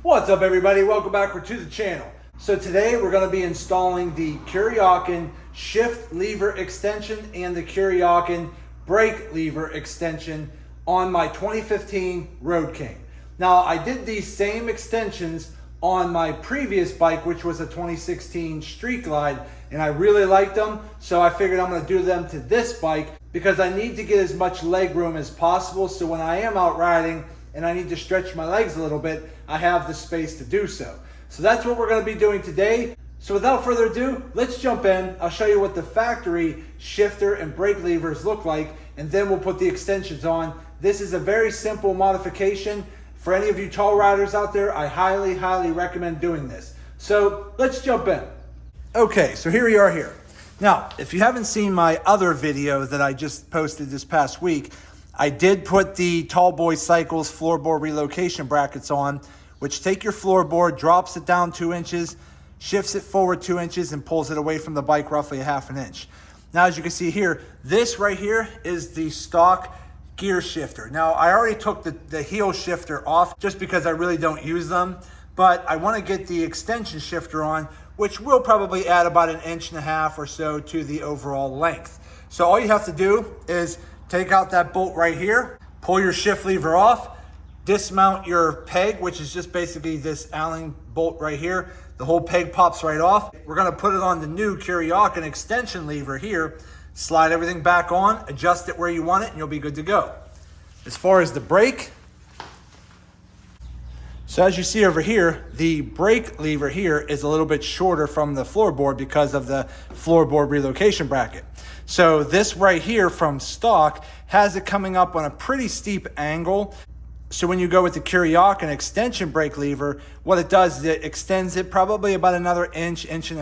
What's up, everybody? Welcome back to the channel. So today we're going to be installing the Kuryakyn shift lever extension and the Kuryakyn brake lever extension on my 2015 Road King. Now, I did these same extensions on my previous bike, which was a 2016 Street Glide, and I really liked them, so I figured I'm going to do them to this bike because I need to get as much leg room as possible, so when I am out riding and I need to stretch my legs a little bit, I have the space to do so. So that's what we're going to be doing today. So without further ado, let's jump in. I'll show you what the factory shifter and brake levers look like, and then we'll put the extensions on. This is a very simple modification. For any of you tall riders out there, I highly recommend doing this. So let's jump in. Okay, so here we are here. Now, if you haven't seen my other video that I just posted this past week, I did put the Tall Boy Cycles floorboard relocation brackets on, which take your floorboard, drops it down 2 inches, shifts it forward 2 inches, and pulls it away from the bike roughly a ½ inch. Now, as you can see here, this right here is the stock gear shifter. Now, I already took the heel shifter off just because I really don't use them, but I want to get the extension shifter on, which will probably add about 1.5 inches or so to the overall length. So all you have to do is take out that bolt right here, pull your shift lever off, dismount your peg, which is just basically this Allen bolt right here. The whole peg pops right off. We're gonna put it on the new Kuryakyn extension lever here, slide everything back on, adjust it where you want it, and you'll be good to go. As far as the brake, so as you see over here, the brake lever here is a little bit shorter from the floorboard because of the floorboard relocation bracket. So this right here from stock has it coming up on a pretty steep angle. So when you go with the Kuryakyn extension brake lever, what it does is it extends it probably about another 1.5 inches,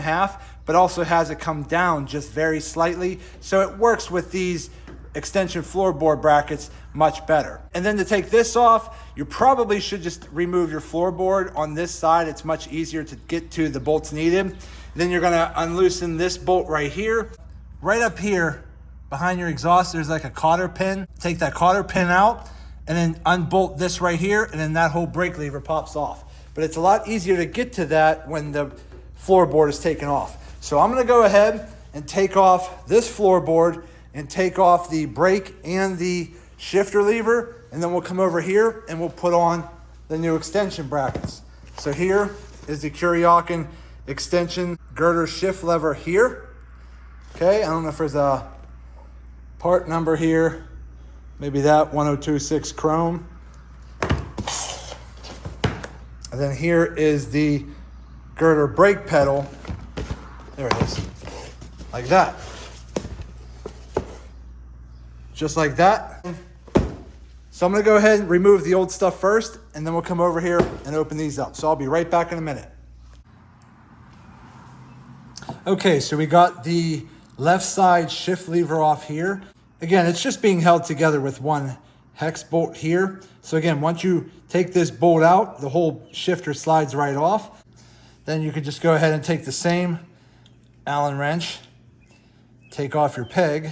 but also has it come down just very slightly. So it works with these extension floorboard brackets much better. And then to take this off, you probably should just remove your floorboard on this side. It's much easier to get to the bolts needed. Then you're gonna unloosen this bolt right here. Right up here behind your exhaust, there's like a cotter pin. Take that cotter pin out and then unbolt this right here, and then that whole brake lever pops off. But it's a lot easier to get to that when the floorboard is taken off. So I'm gonna go ahead and take off this floorboard and take off the brake and the shifter lever, and then we'll come over here and we'll put on the new extension brackets. So here is the Kuryakyn extension girder shift lever here. Okay, I don't know if there's a part number here. Maybe that 1026 chrome. And then here is the girder brake pedal. There it is. Like that. Just like that. So I'm gonna go ahead and remove the old stuff first, and then we'll come over here and open these up. So I'll be right back in a minute. Okay, so we got the left side shift lever off here. Again, it's just being held together with one hex bolt here. So again, once you take this bolt out, the whole shifter slides right off. Then you can just go ahead and take the same Allen wrench, take off your peg,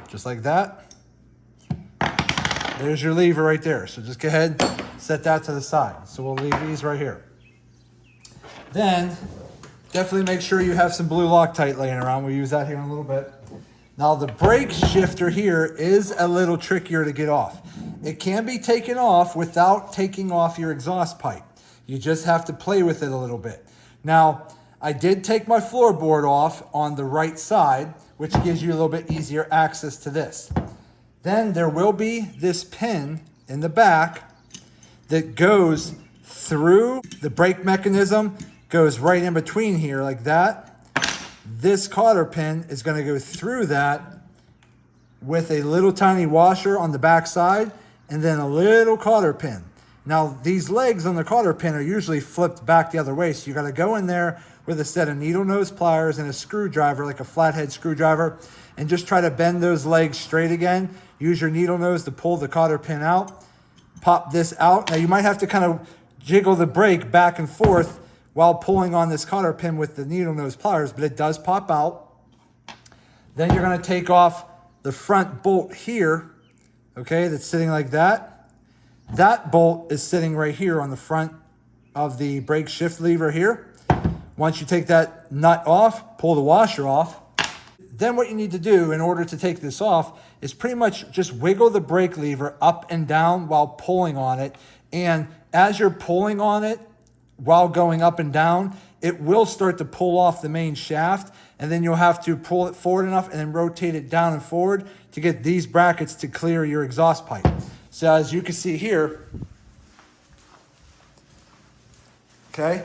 just like that. There's your lever right there. So just go ahead, set that to the side. So we'll leave these right here. Then, definitely make sure you have some blue Loctite laying around. We'll use that here in a little bit. Now the brake shifter here is a little trickier to get off. It can be taken off without taking off your exhaust pipe. You just have to play with it a little bit. Now, I did take my floorboard off on the right side, which gives you a little bit easier access to this. Then there will be this pin in the back that goes through the brake mechanism, goes right in between here like that. This cotter pin is going to go through that with a little tiny washer on the back side and then a little cotter pin. Now these legs on the cotter pin are usually flipped back the other way, so you got to go in there with a set of needle nose pliers and a screwdriver, like a flathead screwdriver, and just try to bend those legs straight again. Use your needle nose to pull the cotter pin out. Pop this out. Now you might have to kind of jiggle the brake back and forth while pulling on this cotter pin with the needle nose pliers, but it does pop out. Then you're gonna take off the front bolt here, okay, that's sitting like that. That bolt is sitting right here on the front of the brake shift lever here. Once you take that nut off, pull the washer off. Then what you need to do in order to take this off is pretty much just wiggle the brake lever up and down while pulling on it. And as you're pulling on it while going up and down, it will start to pull off the main shaft, and then you'll have to pull it forward enough and then rotate it down and forward to get these brackets to clear your exhaust pipe. So as you can see here, okay,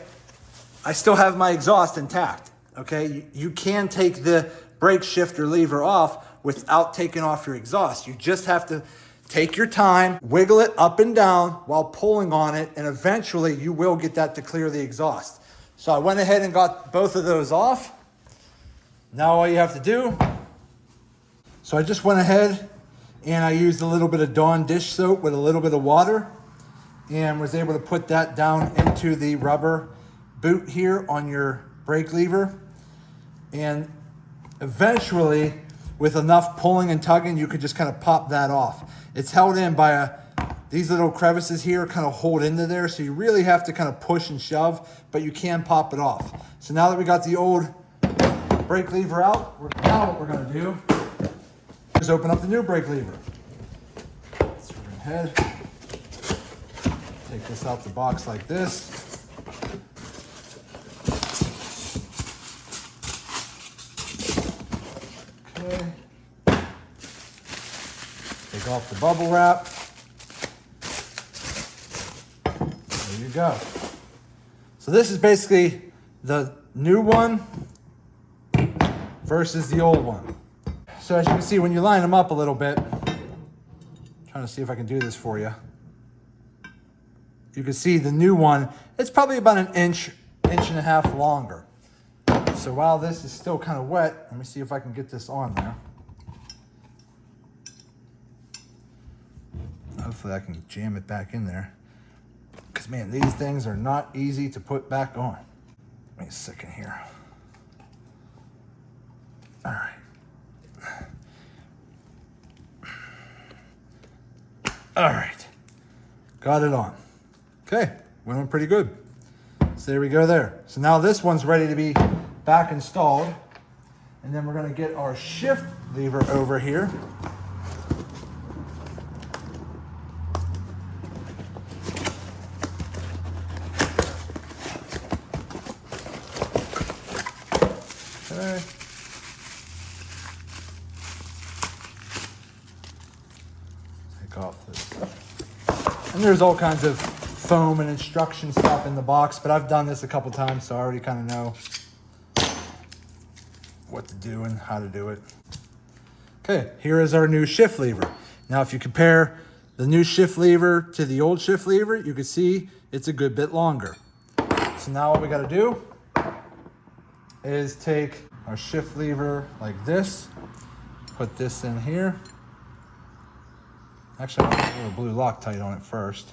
I still have my exhaust intact, okay? You can take the brake shifter lever off without taking off your exhaust. You just have to take your time, wiggle it up and down while pulling on it, and eventually you will get that to clear the exhaust. So I went ahead and got both of those off. Now all you have to do, so I just went ahead and I used a little bit of Dawn dish soap with a little bit of water and was able to put that down into the rubber boot here on your brake lever. And eventually, with enough pulling and tugging, you could just kind of pop that off. It's held in by these little crevices here kind of hold into there, so you really have to kind of push and shove, but you can pop it off. So now that we got the old brake lever out, now what we're gonna do is open up the new brake lever. So we're gonna head, take this out the box like this. Okay. Take off the bubble wrap. There you go. So this is basically the new one versus the old one. So as you can see, when you line them up a little bit, trying to see if I can do this for you. You can see the new one, it's probably about an inch and a half longer. So while this is still kind of wet, let me see if I can get this on there. Hopefully I can jam it back in there. Because man, these things are not easy to put back on. Wait a second here. All right. All right. Got it on. Okay, went on pretty good. So there we go there. So now this one's ready to be back installed. And then we're gonna get our shift lever over here. Okay. Take off this. And there's all kinds of foam and instruction stuff in the box, but I've done this a couple times, so I already kind of know what to do and how to do it. Okay, here is our new shift lever. Now, if you compare the new shift lever to the old shift lever, you can see it's a good bit longer. So now what we got to do is take our shift lever like this, put this in here. Actually, I'm gonna put a little blue Loctite on it first.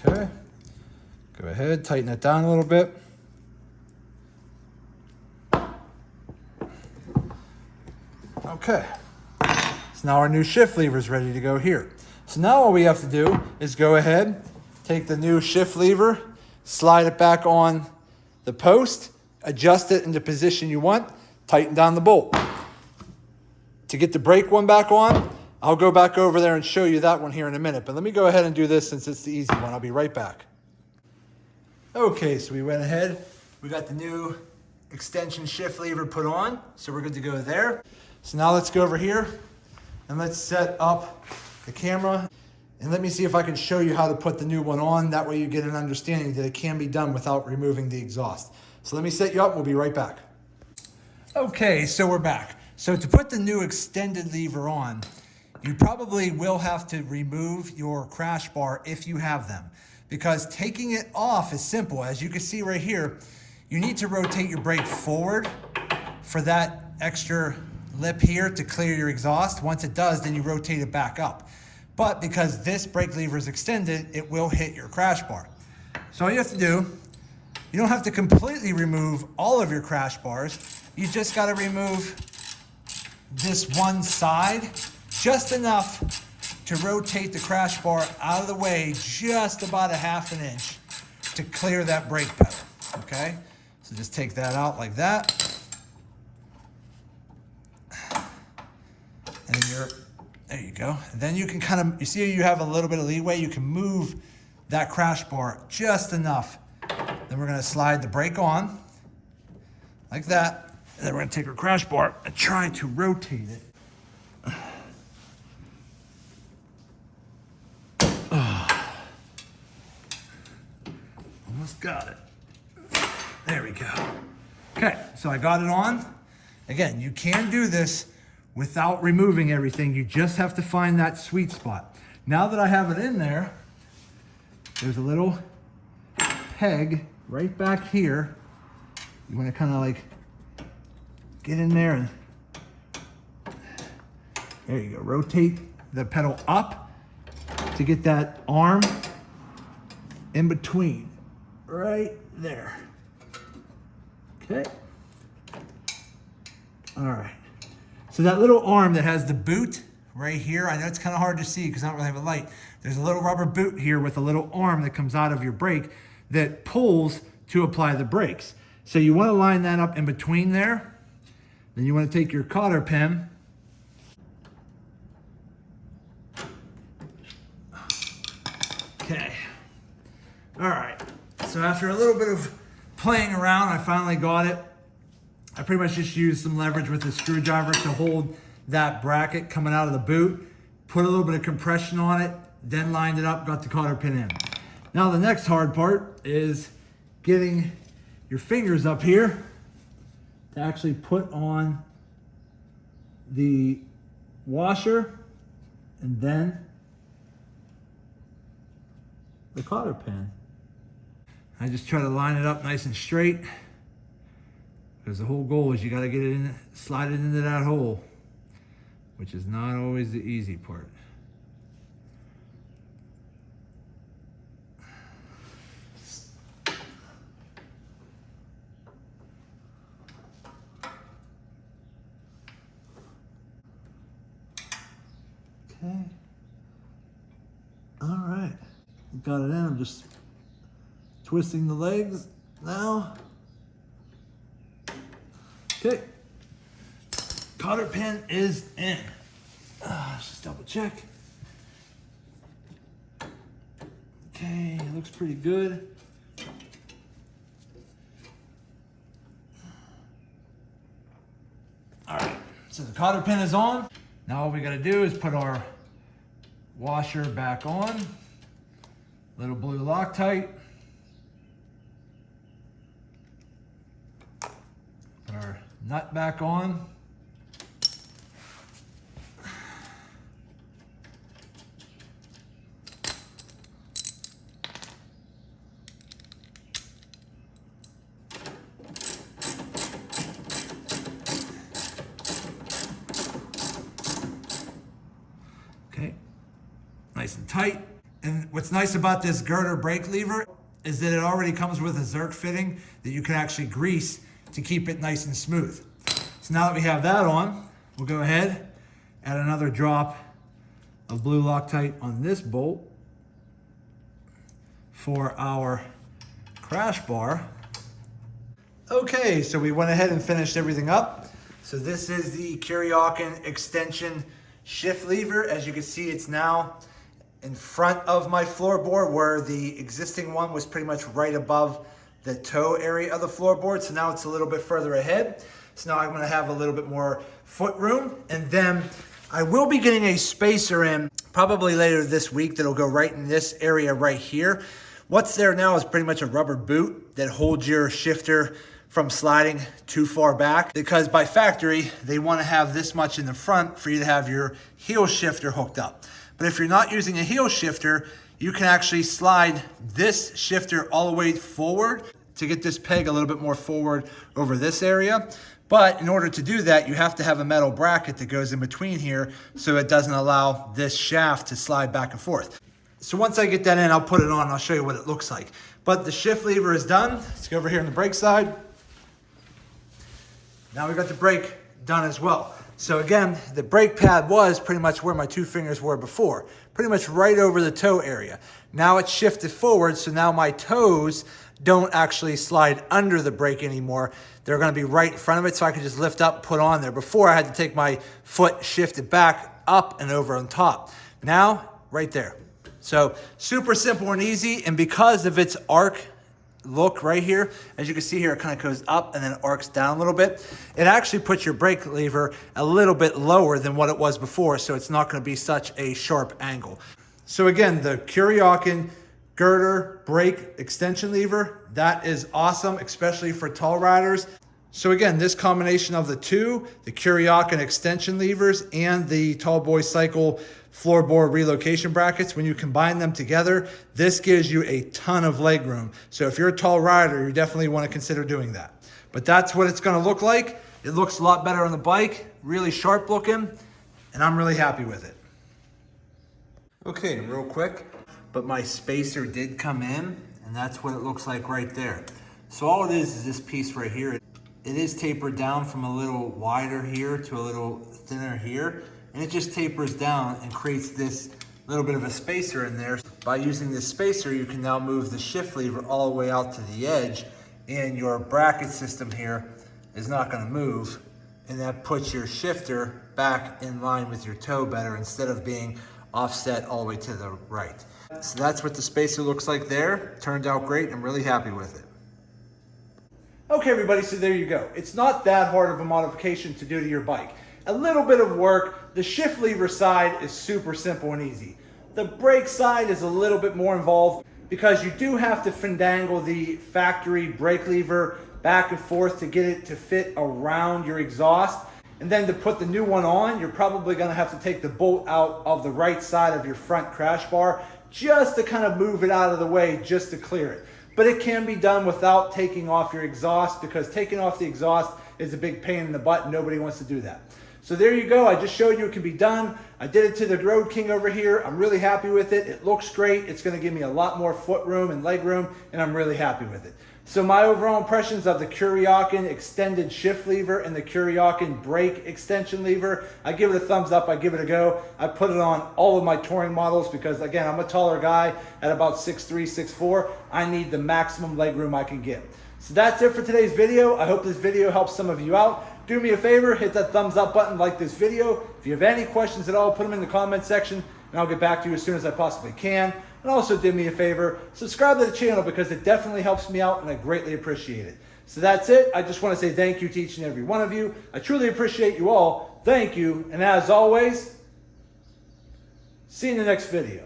Okay, go ahead, tighten it down a little bit. Okay, so now our new shift lever is ready to go here. So now all we have to do is go ahead, take the new shift lever, slide it back on the post, adjust it in the position you want, tighten down the bolt. To get the brake one back on, I'll go back over there and show you that one here in a minute, but let me go ahead and do this since it's the easy one. I'll be right back. Okay, so we went ahead. We got the new extension shift lever put on, so we're good to go there. So now let's go over here and let's set up the camera and let me see if I can show you how to put the new one on. That way you get an understanding that it can be done without removing the exhaust. So let me set you up, we'll be right back. Okay, so we're back. So to put the new extended lever on, you probably will have to remove your crash bar if you have them, because taking it off is simple. As you can see right here, you need to rotate your brake forward for that extra lip here to clear your exhaust. Once it does, then you rotate it back up. But because this brake lever is extended, it will hit your crash bar. So all you have to do, you don't have to completely remove all of your crash bars. You just got to remove this one side, just enough to rotate the crash bar out of the way, just about a half an inch to clear that brake pedal, okay? So just take that out like that. And then there you go. And then you can kind of, you see you have a little bit of leeway, you can move that crash bar just enough. Then we're gonna slide the brake on, like that. And then we're gonna take our crash bar and try to rotate it. Almost got it. There we go. Okay, so I got it on. Again, you can do this without removing everything. You just have to find that sweet spot. Now that I have it in there, there's a little peg right back here. You want to kind of like get in there and there you go. Rotate the pedal up to get that arm in between, right there. Okay. All right. So that little arm that has the boot right here, I know it's kind of hard to see because I don't really have a light. There's a little rubber boot here with a little arm that comes out of your brake that pulls to apply the brakes. So you want to line that up in between there. Then you want to take your cotter pin. Okay. All right. So after a little bit of playing around, I finally got it. I pretty much just used some leverage with the screwdriver to hold that bracket coming out of the boot, put a little bit of compression on it, then lined it up, got the cotter pin in. Now the next hard part is getting your fingers up here to actually put on the washer and then the cotter pin. I just try to line it up nice and straight because the whole goal is you got to get it in, slide it into that hole, which is not always the easy part. Okay. All right. Got it in. I'm just twisting the legs now. Okay. Cotter pin is in. Let's just double check. Okay, it looks pretty good. All right, so the cotter pin is on. Now all we gotta do is put our washer back on. Little blue Loctite. Put our nut back on. Okay, nice and tight. And what's nice about this Girder brake lever is that it already comes with a Zerk fitting that you can actually grease to keep it nice and smooth. So now that we have that on, we'll go ahead, add another drop of blue Loctite on this bolt for our crash bar. Okay, so we went ahead and finished everything up. So this is the Kuryakyn extension shift lever. As you can see, it's now in front of my floorboard where the existing one was pretty much right above the toe area of the floorboard. So now it's a little bit further ahead. So now I'm gonna have a little bit more foot room. And then I will be getting a spacer in probably later this week that'll go right in this area right here. What's there now is pretty much a rubber boot that holds your shifter from sliding too far back, because by factory, they wanna have this much in the front for you to have your heel shifter hooked up. But if you're not using a heel shifter, you can actually slide this shifter all the way forward to get this peg a little bit more forward over this area. But in order to do that, you have to have a metal bracket that goes in between here so it doesn't allow this shaft to slide back and forth. So once I get that in, I'll put it on and I'll show you what it looks like. But the shift lever is done. Let's go over here on the brake side. Now we got the brake done as well. So again, the brake pad was pretty much where my two fingers were before, pretty much right over the toe area. Now it's shifted forward, so now my toes don't actually slide under the brake anymore. They're gonna be right in front of it, so I can just lift up, put on there. Before, I had to take my foot, shift it back, up and over on top. Now, right there. So super simple and easy, and because of its arc look right here, as you can see here, it kind of goes up and then arcs down a little bit. It actually puts your brake lever a little bit lower than what it was before, so it's not going to be such a sharp angle. So again, the Kuryakyn Girder brake extension lever, that is awesome, especially for tall riders. So again, this combination of the two, the Kuryakyn extension levers and the Tall Boy Cycle floorboard relocation brackets, when you combine them together, this gives you a ton of leg room. So if you're a tall rider, you definitely want to consider doing that. But that's what it's going to look like. It looks a lot better on the bike, really sharp looking, and I'm really happy with it. Okay, real quick, but my spacer did come in, and that's what it looks like right there. So all it is this piece right here. It is tapered down from a little wider here to a little thinner here, and it just tapers down and creates this little bit of a spacer in there. By using this spacer, you can now move the shift lever all the way out to the edge, and your bracket system here is not going to move, and that puts your shifter back in line with your toe better instead of being offset all the way to the right. So that's what the spacer looks like there. Turned out great. I'm really happy with it. Okay, everybody, so there you go. It's not that hard of a modification to do to your bike. A little bit of work. The shift lever side is super simple and easy. The brake side is a little bit more involved because you do have to fandangle the factory brake lever back and forth to get it to fit around your exhaust. And then to put the new one on, you're probably gonna have to take the bolt out of the right side of your front crash bar just to kind of move it out of the way, just to clear it. But it can be done without taking off your exhaust, because taking off the exhaust is a big pain in the butt and nobody wants to do that. So there you go. I just showed you it can be done. I did it to the Road King over here. I'm really happy with it. It looks great. It's going to give me a lot more foot room and leg room, and I'm really happy with it. So my overall impressions of the Kuryakyn extended shift lever and the Kuryakyn brake extension lever, I give it a thumbs up. I give it a go. I put it on all of my touring models because, again, I'm a taller guy at about 6'3", 6'4". I need the maximum leg room I can get. So that's it for today's video. I hope this video helps some of you out. Do me a favor, hit that thumbs up button, like this video. If you have any questions at all, put them in the comment section and I'll get back to you as soon as I possibly can. And also do me a favor, subscribe to the channel because it definitely helps me out and I greatly appreciate it. So that's it. I just want to say thank you to each and every one of you. I truly appreciate you all. Thank you. And as always, see you in the next video.